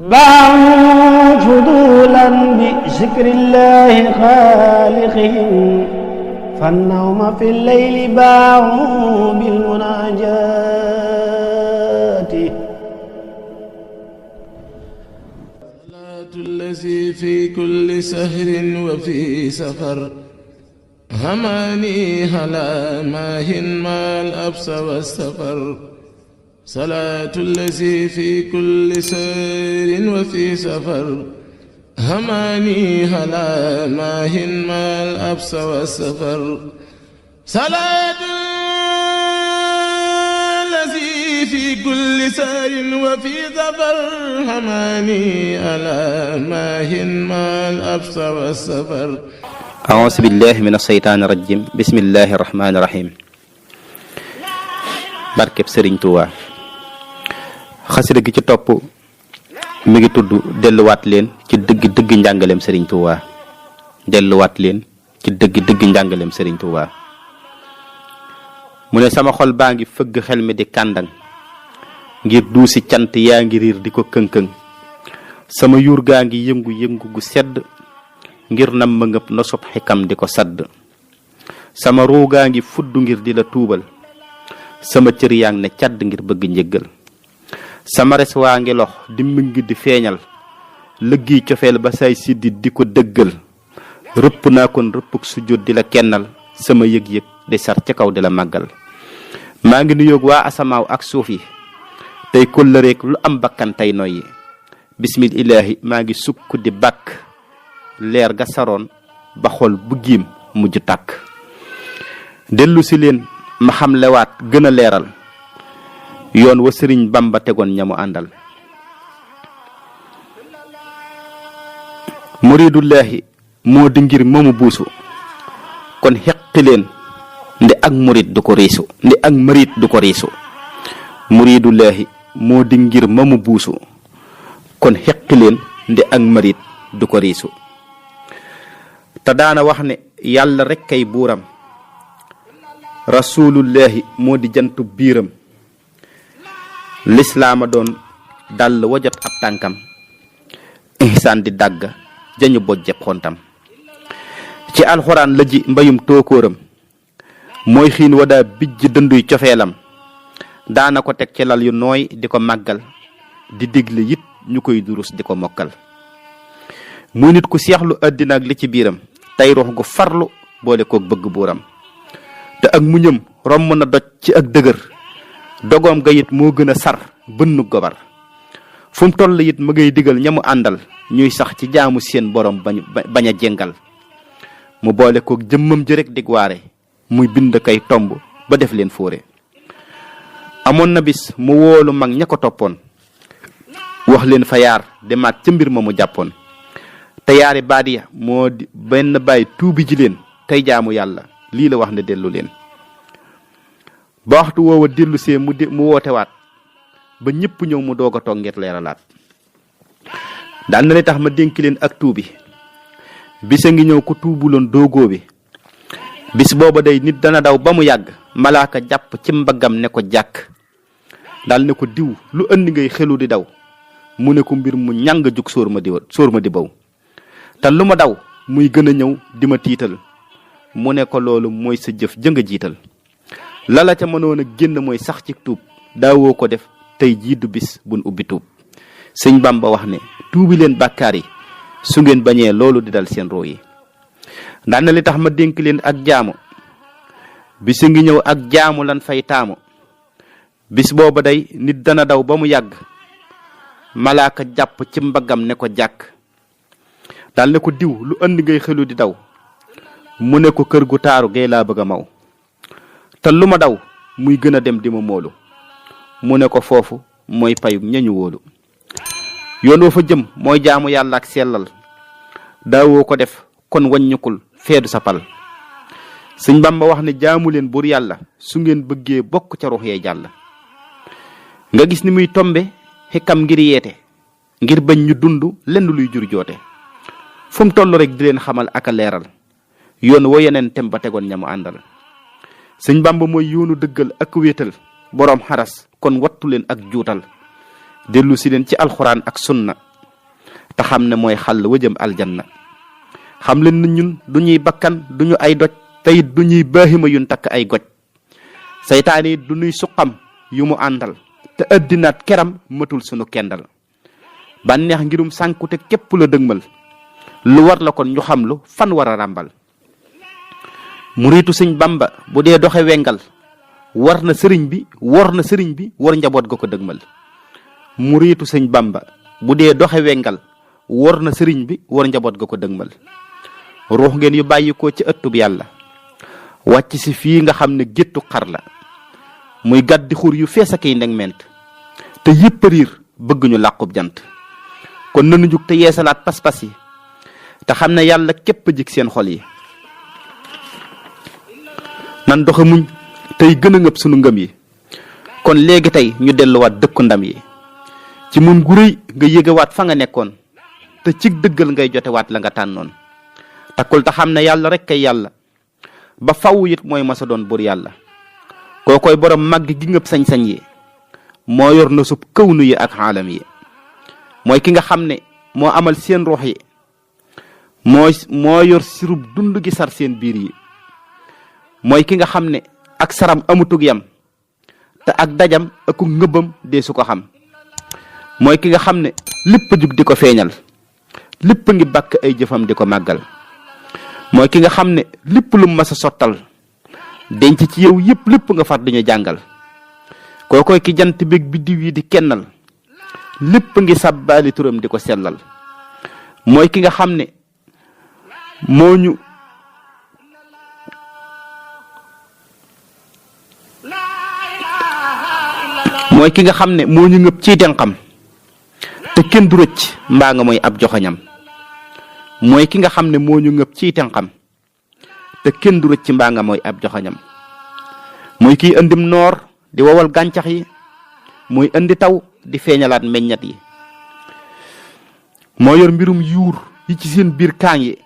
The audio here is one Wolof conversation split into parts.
باعوا فضولا بذكر الله خالقهم فالنوم في الليل باعوا بالمناجات صلاة الذي في كل سهر وفي سفر هماني هلا ماهن ما الأبس والسفر صلاة الذي في كل سهر وفي سفر هماني هلا ماهن ما الأبس والسفر صلاة الذي في كل سهر وفي سفر هماني هلا ماهن ما الأبس والسفر أعوذ بالله من الشيطان الرجيم بسم الله الرحمن الرحيم barkeb Sëriñ Tuuba xasida gi ci topp mi ngi tudd delluwaat leen ci dëgg njàngaleem Sëriñ Tuuba delluwaat leen ci dëgg njàngaleem Sëriñ Tuuba mu ne sama xol baa ngi fëgg xel mi di kàndang ngir duusi cant yaa ngi riir di ko këng-këng sama yuur gaa ngi yëngu gu sedd ngir nam ma ngëp nosub xikam di ko sadd sama ruu gaa ngi fudd ngir di la tuubal sama cër yaa ngi ne càdd ngir bëgg njëggal sama res waa ngi lox di mëng di feeñal lëggiy cofeel ba say siddi di ko dëggal rëpp naa kon rëppuk sujjóot di la kennal sama yëg-yëg di sar ca kaw di la màggal maa ngi nuyoog waa asamaaw ak suuf yi tey kóllëreek lu am bakkan tey noyyi bismillaahi maa ngi sukk di bàkk leer ga saroon ba xol bu giim mujj tàkk dellu si leen ma xam lewaat gën a leeral yoon wa sëriñ Bamba tegoon ñamu àndal muridullaahi moo di ngir moomu buusu kon xeqi leen ndi ak murid du ko riisu ndi ak marit du ko riisu muridullaahi moo di ngir moomu buusu kon xeqi leen ndi ak marit du ko riisu te daana wax ne yàlla rekk kay buuram rasulullahi moo di jantu biiram lislaama doon dàll wajot ab tànkam ihsaan di dàgg jañu bojjeb xontam ci alxuraan la ji mbayum tookóoram mooy xiin wadaa bijj dënduy cofeelam daana ko teg ci lal yu nooy di ko màggal di digle it ñu koy durus di ko mokkal muy nit ku seexlu àddina ak li ci biiram tey ruux gu farlu boole kook bëgg buuram te ak muñam romb na doj ci ak dëgër dogoom ga it moo gën a sar bënnu gobar fu mu toll it ma ngay digal ñamu àndal ñuy sax ci jaamu seen borom bañ a jéngal mu boole kook jëmmam ji rek dig waare muy bind kay tomb ba def leen fóore amoon na bis mu woolu mag ña ko toppoon wax leen fa yaar demaat ca mbir ma mu jàppoon te yaari baat ya moo di benn bàyyi tuubi ji leen tey jaamu yàlla lii la wax ne dellu leen ba waxtu woowa dellu see mu wootewaat ba ñëpp ñëw mu doog a toog ngir leeralaat daan na li tax ma dénk leen ak tuubi bisa ngi ñëw ku tuubuloon doogoo bi bis booba day nit dana daw ba mu yàgg malaaka jàpp ci mbaggam ne ko jàkk dal ne ko diw lu andi ngay xelu di daw mu ne ko mbir mu ñàng jug sóor ma di baw te lu ma daw muy gën a ñëw di ma tiital mu ne ko loolu mooy sa jëf jënga jiital lala ca mënoon a génn mooy sax ci tuub daawoo ko def tey jii du bis buñ ubbi tuub sëñ Bamba wax ne tuubi leen bàkkaar yi su ngeen bañee loolu di dal seen roo yi daan na li tax ma dénk leen ak jaamu bis ngi ñëw ak jaamu lan fay taamu bis booba day nit dana daw ba mu yàgg malaaka jàpp ci mbaggam ne ko jàkk dal ne ko diw lu andi ngay xelu di daw mu ne ko kër gu taaru gay laa bëgg a maw te lu ma daw muy gën a dem di ma moolu mu ne ko foofu mooy payum ñañu wóolu yoon wa fa jëm mooy jaamu yàlla ak sellal daawoo ko def kon waññukul feedu sa pal sëñ Bamba wax ne jaamu leen buur yàlla su ngeen bëggee bokk ca ruux yee jàll nga gis ni muy tombe xikam ngir yeete ngir bañ ñu dund lenn luy jur joote fu mu toll rek di leen xamal ak a leeral yoon wo yeneen tem ba tegoon ñamu àndal sëñ Bamba mooy yoonu dëggal ak wéetal boroom xaras kon wattu leen ak juutal dellu si leen ci alxuraan ak sunna te xam ne mooy xàll wëjëm aljanna. xam leen na ñun du ñuy bakkan du ñu ay doj te it du ñuy baahima yun takk ay goj. saytaane it du ñuy suqam yu mu àndal te addinaat keram matul sunu kendal. bànneex ngirum sànku te képp la dëgmal lu war la kon ñu xam lu fan war a ràmbal. muriitu sëñ Bamba bu dee doxe wengal war na sëriñ bi war njaboot ga ko dëgmal. muriitu sëñ Bamba bu dee doxe wengal war na sëriñ bi war njaboot ga ko dëgmal. ruux ngeen yu bàyyi ko ci ëttub yàlla wàcc si fii nga xam ne géttu xar la muy gàddi xur yu fees ak yi ndeg ment te yëpp riir bëgg ñu làqub jant. kon nanu jug te yeesalaat pas-pas yi te xam ne yàlla képp a jig seen xol yi. nan doxe muñ tey gën a ngëb sunu ngëm yi kon léegi tey ñu delluwaat dëkku ndam yi. ci mun gu rëy nga yégewaat fa nga nekkoon te cig dëggal ngay jotewaat la nga tànnoon. takkul te xam ne yàlla rek kay yàlla ba faw it mooy masa doon bur yàlla. kookoy borom màgg gi ngëb sañ-sañ yi moo yor na sub kawnu yi ak xaalam yi. mooy ki nga xam ne moo amal seen ruux yi moo yor sirub dund gi sar seen biir yi. mooy ki nga xam ne ak saram amutug yam te ak dajam aku ngëbam dee su ko xam. mooy ki nga xam ne lépp jug di ko feeñal lépp ngi bàkk ay jëfam di ko màggal. mooy ki nga xam ne lépp lu mas a sottal denc ci yow yëpp lépp nga far dañu jàngal. kookoy ki jant beeg biddiw yi di kennal lépp ngi sàbbaali turam di ko sellal. mooy ki nga xam ne moo ñu ngëp ciy tenxam te kenn du rëcc mbaa nga mooy ab joxañam. mooy ki nga xam ne moo ñu ngëp ciy tenxam te kenn du rëcc mbaa nga mooy ab joxañam. mooy kiy andim noor di wowal gàncax yi mooy andi taw di feeñalaat meññat yi. moo yor mbirum yuur yi ci seen biir kaang yi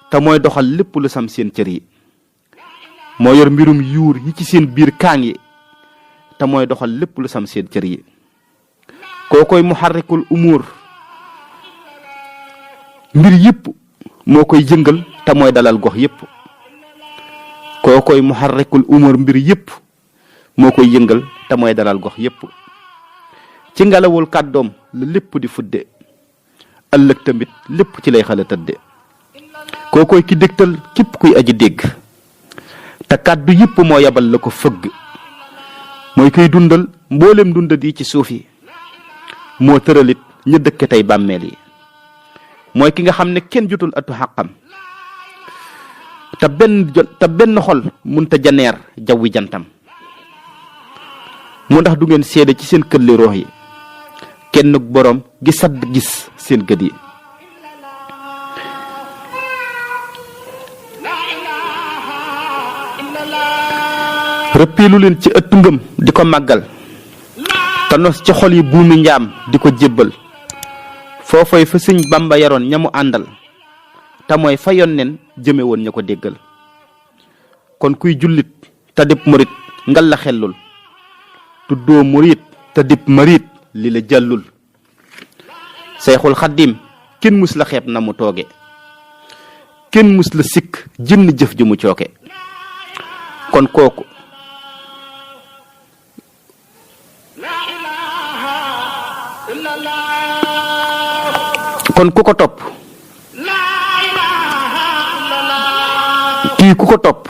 te mooy doxal lépp lu sam seen cër yi. moo yor mbirum yuur yi ci seen biir kaang yi te mooy doxal lépp lu sam seen cër yi. kookoy muharrikul umuur mbir yëpp moo koy jëngal te mooy dalal gox yëpp. kookoy muharrikul umuur mbir yëpp moo koy yëngal te mooy dalal gox yëpp. ci ngelawul kàddoom la lépp di fudde ëllëg tamit lépp ci lay xala tëdde. kookoy ki dégtal képp kuy aji dégg te kàddu yëpp moo yabal la ko fëgg. mooy koy dundal mboolem dundat yi ci suuf yi moo tëralit ñu dëkk tey bàmmeel yi. mooy ki nga xam ne kenn jotul atu xàqam te benn xol munta janeer jawwi jantam. mu ndax du ngeen seede ci seen këlli roox yi kenn boroom gi sadd gis seen gët yi. rëppilu leen ci ëttu ngëm di ko màggal te nos ci xol yi buumi njaam di ko jébbal. foofay fa sëñ Bamba yaroon ñamu àndal te mooy fa yonneen jëme woon ña ko déggal. kon kuy jullit te dib murit ngal la xellul tuddoo murit te dib marit li la jàllul. Seyxul Xaddim kenn mus la xeeb na mu tooge kenn mus la sikk jënn jëf ju mu cooke. kon kooku kon ku ko topp kii ku ko topp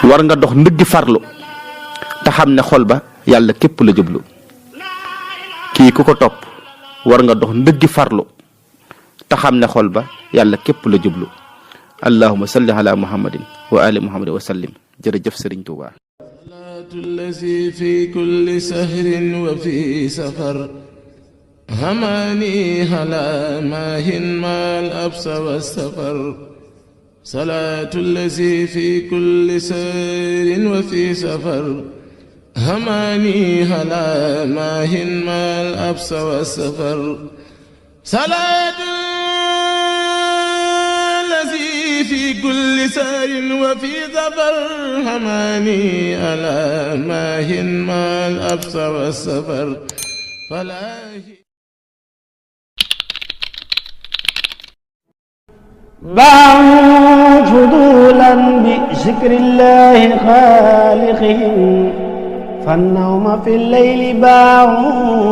war nga dox ndëggi farlu te xam ne xol ba yàlla képp la jublu. kii ku ko topp war nga dox ndëggi farlu te xam ne xol ba yàlla képp la jublu. allahumma salli ala muhammadin wa ali muhammadin wa sallim. jërëjëf Sëriñ Tuubaa. الذي في كل سهر وفي سفر هماني هلا ماهن ما الأبس والسفر صلاة الذي في كل سهر وفي سفر هماني هلا ماهن ما الأبس والسفر صلاة في كل سار وفي ظفر هماني ألا ماهن ما الأبصر والسفر فلاهي باعوا فضولا بذكر الله خالقهم فالنوم في الليل باعوا